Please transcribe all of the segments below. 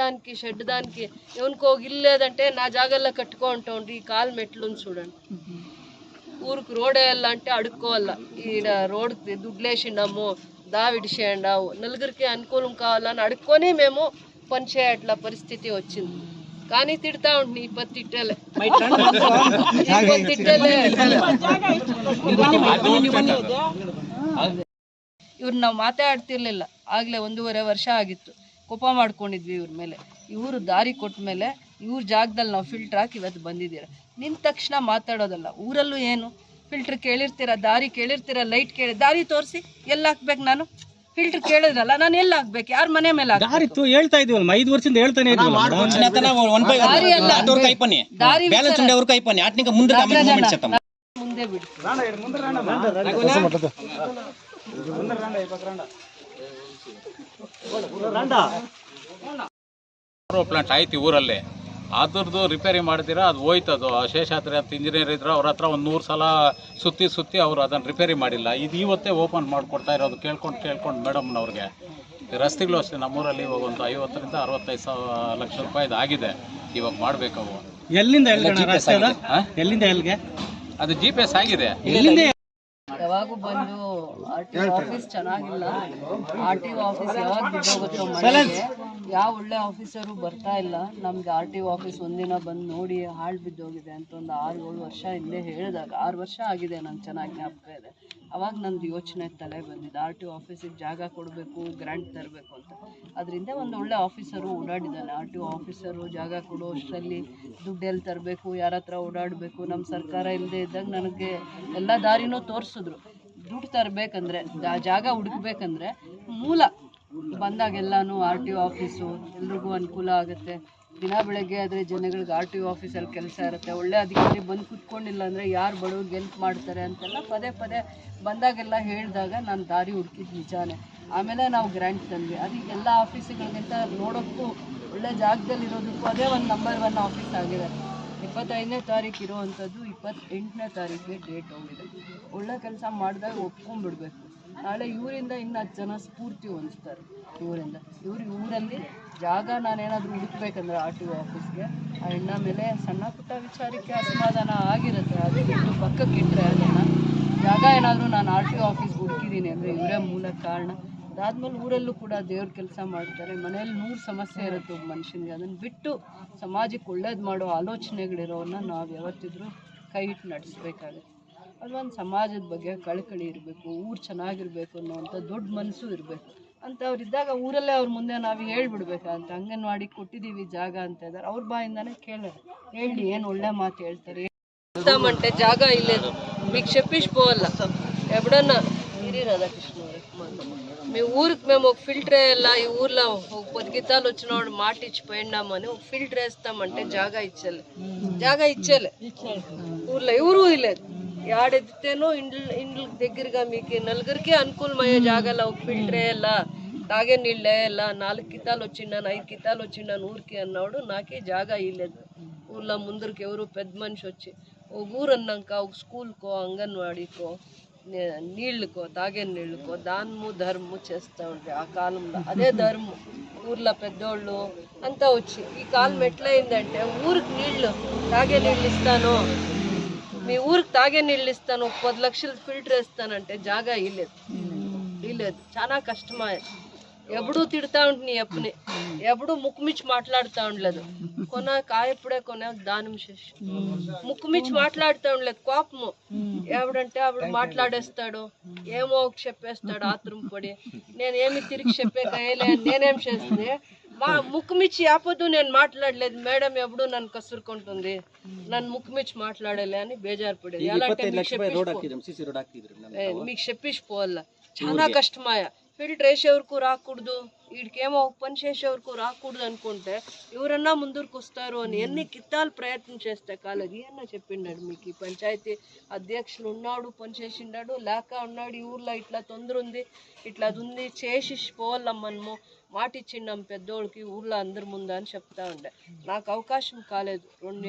దానికి షెడ్ దానికి ఎవరికో ఇల్లు లేదంటే నా జాగాల్లో కట్టుకుంటాండ్రి. ఈ కాలు మెట్లు చూడండి, ఊరికి రోడ్ వేయాలంటే అడుక్కోవాల. ఈడ రోడ్కి దుడ్లేసిండము, దావిడిసేయండావు, నలుగురికి అనుకూలం కావాలని అడుక్కొని మేము పని చేయట్ల పరిస్థితి వచ్చింది. కానీ తిడతా ఉంటుంది ఈ పత్తి తిట్టలే ಇವ್ರು ನಾವು ಮಾತಾಡ್ತಿರ್ಲಿಲ್ಲ. ಆಗಲೇ 1.5 ವರ್ಷ ಆಗಿತ್ತು. ಕೋಪ ಮಾಡ್ಕೊಂಡಿದ್ವಿ ಇವ್ರ ಮೇಲೆ. ಇವರು ದಾರಿ ಕೊಟ್ಟ ಮೇಲೆ ಇವ್ರ ಜಾಗದಲ್ಲಿ ನಾವು ಫಿಲ್ಟರ್ ಹಾಕಿ ಇವತ್ತು ಬಂದಿದ್ದೀರ. ನಿಂತ ತಕ್ಷಣ ಮಾತಾಡೋದಲ್ಲ. ಊರಲ್ಲೂ ಏನು ಫಿಲ್ಟರ್ ಕೇಳಿರ್ತೀರ, ದಾರಿ ಕೇಳಿರ್ತೀರ, ಲೈಟ್ ದಾರಿ ತೋರಿಸಿ ಎಲ್ಲಿ ಹಾಕ್ಬೇಕು? ನಾನು ಫಿಲ್ಟರ್ ಕೇಳಿದ್ರಲ್ಲ, ನಾನು ಎಲ್ಲಿ ಹಾಕ್ಬೇಕು? ಯಾರ ಮನೆ ಮೇಲೆ ಹೇಳ್ತಾ ಇದೀವಲ್ಲ, 5 ವರ್ಷದಿಂದ ಹೇಳ್ತಾನೆ ಮುಂದೆ ಬಿಡಿ. ಪ್ಲಾಂಟ್ ಆಯ್ತು ಊರಲ್ಲಿ, ಅದ್ರದ್ದು ರಿಪೇರಿ ಮಾಡ್ತೀರಾ ಅದು ಹೋಯ್ತದು. ಶೇಷಾದ್ರಿ ಅಂತ ಇಂಜಿನಿಯರ್ ಇದ್ರು, ಅವ್ರ ಹತ್ರ ಒಂದು 100 ಸಲ ಸುತ್ತಿ ಅವರು ಅದನ್ನು ರಿಪೇರಿ ಮಾಡಿಲ್ಲ. ಇದು ಇವತ್ತೇ ಓಪನ್ ಮಾಡಿಕೊಡ್ತಾ ಇರೋದು ಕೇಳ್ಕೊಂಡು ಮೇಡಮ್ನವ್ರಿಗೆ. ರಸ್ತೆಗಳು ಅಷ್ಟೇ ನಮ್ಮೂರಲ್ಲಿ ಇವಾಗ ಒಂದು 50 ರಿಂದ 65 ಲಕ್ಷ ರೂಪಾಯಿದು ಆಗಿದೆ. ಇವಾಗ ಮಾಡಬೇಕು ಅವು. ಎಲ್ಲಿಂದ ಎಲ್ಲಿಗೆ ಅದು GPS ಆಗಿದೆ. ಯಾವಾಗೂ ಬಂದು RTO ಆಫೀಸ್ ಚೆನ್ನಾಗಿಲ್ಲ, RTO ಆಫೀಸ್ ಯಾವಾಗ ಬಿದ್ದೋಗುತ್ತೋ ಮಳೆಗೆ. ಯಾವ ಒಳ್ಳೆ ಆಫೀಸರು ಬರ್ತಾ ಇಲ್ಲ. ನಮ್ಗೆ RTO ಆಫೀಸ್ ಒಂದಿನ ಬಂದು ನೋಡಿ ಹಾಳು ಬಿದ್ದೋಗಿದೆ ಅಂತ ಒಂದು 6-7 ವರ್ಷ ಹಿಂದೆ ಹೇಳಿದಾಗ, 6 ವರ್ಷ ಆಗಿದೆ, ನಂಗೆ ಚೆನ್ನಾಗಿ ಜ್ಞಾಪಕ ಇದೆ. ಅವಾಗ ನಂದು ಯೋಚನೆ ತಲೆ ಬಂದಿದೆ, RTO ಆಫೀಸಿಗೆ ಜಾಗ ಕೊಡಬೇಕು, ಗ್ರ್ಯಾಂಟ್ ತರಬೇಕು ಅಂತ. ಅದರಿಂದ ಒಂದು ಒಳ್ಳೆ ಆಫೀಸರು ಓಡಾಡಿದ್ದಾನೆ. RTO ಆಫೀಸರು ಜಾಗ ಕೊಡೋ ಅಷ್ಟರಲ್ಲಿ ದುಡ್ಡೆಲ್ಲಿ ತರಬೇಕು, ಯಾರ ಹತ್ರ ಓಡಾಡಬೇಕು. ನಮ್ಮ ಸರ್ಕಾರ ಇಲ್ಲದೆ ಇದ್ದಾಗ ನನಗೆ ಎಲ್ಲ ದಾರಿನೂ ತೋರಿಸಿದ್ರು. ದುಡ್ಡು ತರಬೇಕಂದ್ರೆ, ಜಾಗ ಹುಡುಕ್ಬೇಕಂದ್ರೆ ಮೂಲ ಬಂದಾಗೆಲ್ಲನೂ RTO ಆಫೀಸು ಎಲ್ರಿಗೂ ಅನುಕೂಲ ಆಗುತ್ತೆ. ದಿನ ಬೆಳಗ್ಗೆ ಆದರೆ ಜನಗಳಿಗೆ RTO ಆಫೀಸಲ್ಲಿ ಕೆಲಸ ಇರುತ್ತೆ. ಒಳ್ಳೆ ಅಧಿಕಾರಿ ಬಂದು ಕೂತ್ಕೊಂಡಿಲ್ಲ ಅಂದರೆ ಯಾರು ಬಡವ್ರಿಗೆ ಹೆಲ್ಪ್ ಮಾಡ್ತಾರೆ ಅಂತೆಲ್ಲ ಪದೇ ಬಂದಾಗೆಲ್ಲ ಹೇಳಿದಾಗ ನಾನು ದಾರಿ ಹುಡುಕಿದ್ದು ನಿಜಾನೇ. ಆಮೇಲೆ ನಾವು ಗ್ರ್ಯಾಂಟ್ ತಂದ್ವಿ. ಅದು ಎಲ್ಲ ಆಫೀಸುಗಳಿಗಿಂತ ನೋಡೋಕ್ಕೂ ಒಳ್ಳೆ ಜಾಗದಲ್ಲಿ ಇರೋದಕ್ಕೂ ಅದೇ ಒಂದು ನಂಬರ್ 1 ಆಫೀಸ್ ಆಗಿದೆ. 25ನೇ ತಾರೀಕು ಇರೋವಂಥದ್ದು 28ನೇ ತಾರೀಕಿಗೆ ಡೇಟ್ ಹೋಗಿದೆ. ಒಳ್ಳೆ ಕೆಲಸ ಮಾಡಿದಾಗ ಒಪ್ಕೊಂಡ್ಬಿಡ್ಬೇಕು. ನಾಳೆ ಇವರಿಂದ ಇನ್ನು 10 ಜನ ಸ್ಫೂರ್ತಿ ಹೊಂದಿಸ್ತಾರೆ. ಊರಲ್ಲಿ ಜಾಗ ನಾನೇನಾದರೂ ಹುಡುಕ್ಬೇಕಂದ್ರೆ RTO ಆಫೀಸ್ಗೆ, ಆ ಹೆಣ್ಣ ಮೇಲೆ ಸಣ್ಣ ಪುಟ್ಟ ವಿಚಾರಕ್ಕೆ ಅಸಮಾಧಾನ ಆಗಿರುತ್ತೆ. ಅದು ಬಿಟ್ಟು ಪಕ್ಕಕ್ಕೆ ಇಟ್ಟರೆ ಅದನ್ನು ಜಾಗ ಏನಾದರೂ ನಾನು RTO ಆಫೀಸ್ಗೆ ಹುಡುಕಿದ್ದೀನಿ ಅಂದರೆ ಇವರೇ ಮೂಲ ಕಾರಣ. ಅದಾದಮೇಲೆ ಊರಲ್ಲೂ ಕೂಡ ದೇವ್ರ ಕೆಲಸ ಮಾಡ್ತಾರೆ. ಮನೆಯಲ್ಲಿ 100 ಸಮಸ್ಯೆ ಇರುತ್ತೆ ಒಬ್ಬ ಮನುಷ್ಯನಿಗೆ. ಅದನ್ನು ಬಿಟ್ಟು ಸಮಾಜಕ್ಕೆ ಒಳ್ಳೇದು ಮಾಡೋ ಆಲೋಚನೆಗಳಿರೋವನ್ನ ನಾವು ಯಾವತ್ತಿದ್ರೂ ಕೈ ಇಟ್ಟು ನಡೆಸಬೇಕಾಗುತ್ತೆ. ಅದೊಂದು ಸಮಾಜದ ಬಗ್ಗೆ ಕಳಕಳಿ ಇರಬೇಕು, ಊರು ಚೆನ್ನಾಗಿರಬೇಕು ಅನ್ನೋವಂಥ ದೊಡ್ಡ ಮನಸ್ಸು ಇರಬೇಕು. ಅಂಥವ್ರಿದ್ದಾಗ ಊರಲ್ಲೇ ಅವ್ರ ಮುಂದೆ ನಾವು ಹೇಳ್ಬಿಡ್ಬೇಕಂತ. ಅಂಗನವಾಡಿ ಕೊಟ್ಟಿದ್ದೀವಿ ಜಾಗ ಅಂತ ಇದ್ದಾರೆ, ಅವ್ರ ಬಾಯಿಂದಾನೆ ಹೇಳಿ ಏನು ಒಳ್ಳೆ ಮಾತು ಹೇಳ್ತಾರೆ. అంటే జాగ ఇల్లేదు మీకు చెప్పిపోవాల ఎప్పుడన్నా గిరి రాధాకృష్ణ మీ ఊరికి మేము ఒక ఫిల్టర్ వేయాల. ఈ ఊర్లో ఒక 10 గీతాలు వచ్చినవాడు మాట ఇచ్చిపోయినామని ఒక ఫిల్టర్ వేస్తామంటే జాగా ఇచ్చేలే ఊర్లో ఎవరు ఇలేదు. ఏడెత్తితేనో ఇండ్ల దగ్గరగా మీకు నలుగురికి అనుకూలమయ్యే జాగాలో ఒక ఫిల్టర్ వేయాల, తాగే నీళ్ళు వేయాల. 4 గీతాలు వచ్చిండాను, 5 గీతాలు వచ్చిండాను ఊరికి అన్నాడు. నాకే జాగా ఇవ్వలేదు. ఊర్లో ముందరికి ఎవరు పెద్ద మనిషి వచ్చి ఒక ఊరు అన్నాక ఒక స్కూల్కో, అంగన్వాడీకో, నీళ్ళకో, తాగే నీళ్ళకో దానము ధర్మము చేస్తూ ఉంటే ఆ కాలంలో అదే ధర్మం. ఊర్లో పెద్దోళ్ళు అంతా వచ్చి ఈ కాలం ఎట్లయిందంటే ఊరికి నీళ్ళు తాగే నీళ్ళు ఇస్తాను, మీ ఊరికి తాగే నీళ్ళు ఇస్తాను, 10 లక్షలు ఫిల్టర్ వేస్తానంటే జాగా ఇలేదు. చాలా కష్టమే. ఎప్పుడూ తిడతా ఉంటుంది అప్పని, ఎప్పుడు ముక్కుమిచ్చి మాట్లాడుతూ ఉండలేదు. కాయప్పుడే దానం చేసి ముక్కుమిచ్చి మాట్లాడుతూ ఉండలేదు. కోపము ఎవడంటే అప్పుడు మాట్లాడేస్తాడు, ఏమో చెప్పేస్తాడు ఆత్రం పడి. నేనేమి తిరిగి చెప్పేకలే, నేనేం చేస్తుంది మా ముక్కుమిచ్చి ఆపొద్దు, నేను మాట్లాడలేదు. మేడం ఎప్పుడు నన్ను కసురుకుంటుంది, నన్ను ముక్కుమిచ్చి మాట్లాడలే అని బేజారు పడేది. మీకు చెప్పిపోవాల. చాలా కష్టమాయ. ఫిల్టర్ వేసేవరకు రాకూడదు, వీడికేమో పని చేసేవరకు రాకూడదు అనుకుంటే ఎవరన్నా ముందరికి వస్తారు అని ఎన్ని కిత్తాలు ప్రయత్నం చేస్తే కాలేదు. ఏమన్నా చెప్పిండాడు మీకు ఈ పంచాయతీ అధ్యక్షులు ఉన్నాడు, పని చేసిండాడు, లేక ఉన్నాడు. ఈ ఊర్లో ఇట్లా తొందర ఉంది, ఇట్లా అది ఉంది, చేసి పోవాలమ్మను మాట ఇచ్చిండాం పెద్దోళ్ళకి ఊర్లో అందరి ముందు అని చెప్తా ఉండే. నాకు అవకాశం కాలేదు. 2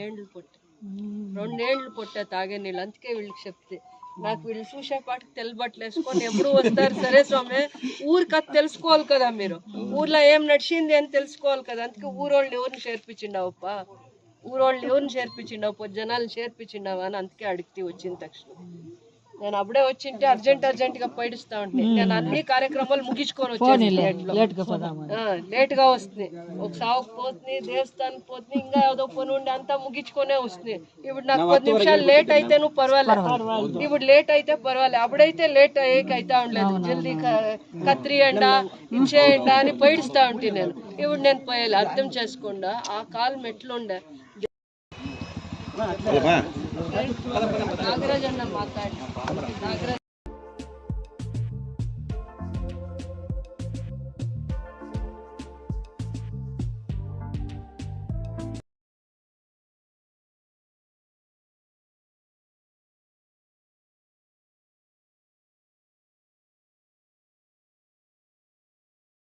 ఏళ్ళు పొట్టే తాగే నీళ్ళు. అందుకే వీళ్ళకి చెప్తే నాకు వీళ్ళు చూసేపాటికి తెల్లబట్టలు వేసుకొని ఎప్పుడు వస్తారు. సరే స్వామి, ఊరికి అది తెలుసుకోవాలి కదా, మీరు ఊర్లో ఏం నడిచింది అని తెలుసుకోవాలి కదా. అందుకే ఊరోళ్ళని ఎవరిని చేర్పించిండావప్ప, ఊరోళ్ళని ఎవరిని చేర్పించిండావు, జనాలను చేర్పించిండావా అని అందుకే అడిగితే వచ్చిన తక్షణ. నేను అప్పుడే వచ్చింటే అర్జెంట్ గా పైడుస్తా ఉంటే నేను అన్ని కార్యక్రమాలు ముగించుకొని వచ్చాను. లేట్ గా వస్తుంది, ఒక సాగుకు పోతుంది, దేవస్థానం పోతుంది, ఇంకా ఏదో పని ఉండి అంతా ముగించుకొనే వస్తుంది. ఇప్పుడు నాకు 10 నిమిషాలు లేట్ అయితే నువ్వు పర్వాలేదు, ఇప్పుడు లేట్ అయితే పర్వాలేదు. అప్పుడైతే లేట్ అయ్యేకైతా ఉండలేదు. జల్దీ కత్తిరియండ ఇచ్చేయండ అని పైడుస్తా ఉంటే నేను. ఇప్పుడు నేను పోయాలి, అర్థం చేసుకోండా ఆ కాలం ఎట్లుండే. నాగరాజ్ అన్న మాట్లాడి, నాగరాజ్